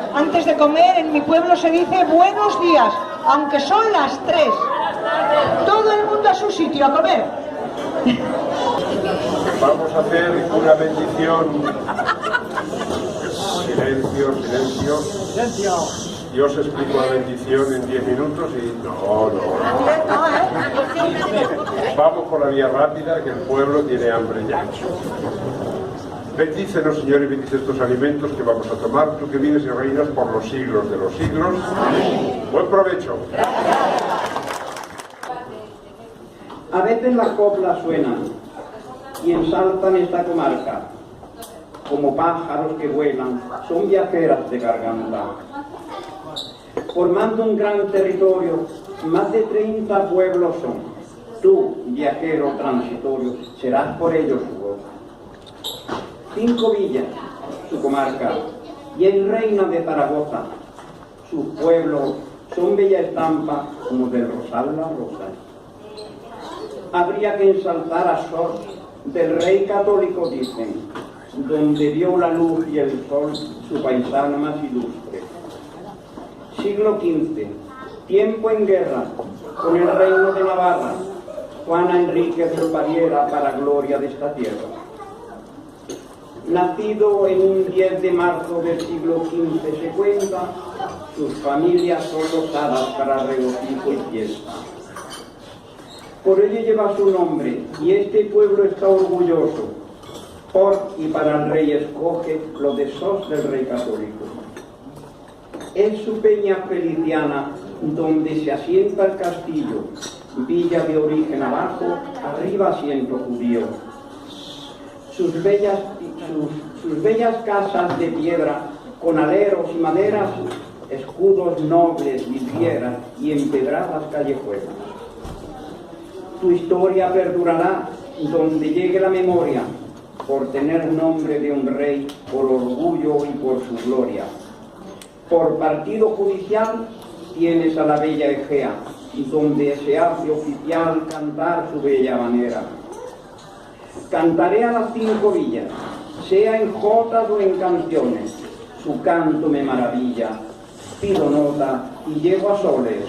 días. Antes de comer, en mi pueblo se dice buenos días, aunque son las 3. Todo el mundo a su sitio, a comer. Vamos a hacer una bendición. Silencio, silencio. Silencio. Yo os explico la bendición en 10 minutos y no. Vamos por la vía rápida, que el pueblo tiene hambre ya. Bendícenos, Señor, y bendice estos alimentos que vamos a tomar, tú que vienes y reinas por los siglos de los siglos. Buen provecho. A veces las coplas suenan y ensalzan esta comarca. Como pájaros que vuelan, son viajeras de garganta. Formando un gran territorio, más de 30 pueblos son. Tú, viajero transitorio, serás por ellos su voz. 5 villas, su comarca, y es reina de Zaragoza. Sus pueblos son bella estampa como del rosal la rosa. Habría que ensalzar a Sos, del rey católico dicen, donde vio la luz y el sol su paisana más ilustre. Siglo XV, tiempo en guerra con el reino de Navarra, Juana Enríquez lo pariera para gloria de esta tierra. Nacido en un 10 de marzo del siglo XV se cuenta, sus familias son losadas para regocijo y fiesta. Por ello lleva su nombre y este pueblo está orgulloso, por y para el rey escoge lo de Sos del rey católico. Es su peña feliciana donde se asienta el castillo, villa de origen abajo, arriba asiento judío. Sus bellas casas de piedra, con aleros y maderas, escudos nobles, vidrieras y empedradas callejuelas. Tu historia perdurará donde llegue la memoria, por tener nombre de un rey, por orgullo y por su gloria. Por partido judicial tienes a la bella Egea, donde se hace oficial cantar su bella manera. Cantaré a las 5 villas, sea en jotas o en canciones, su canto me maravilla. Pido nota y llego a soles.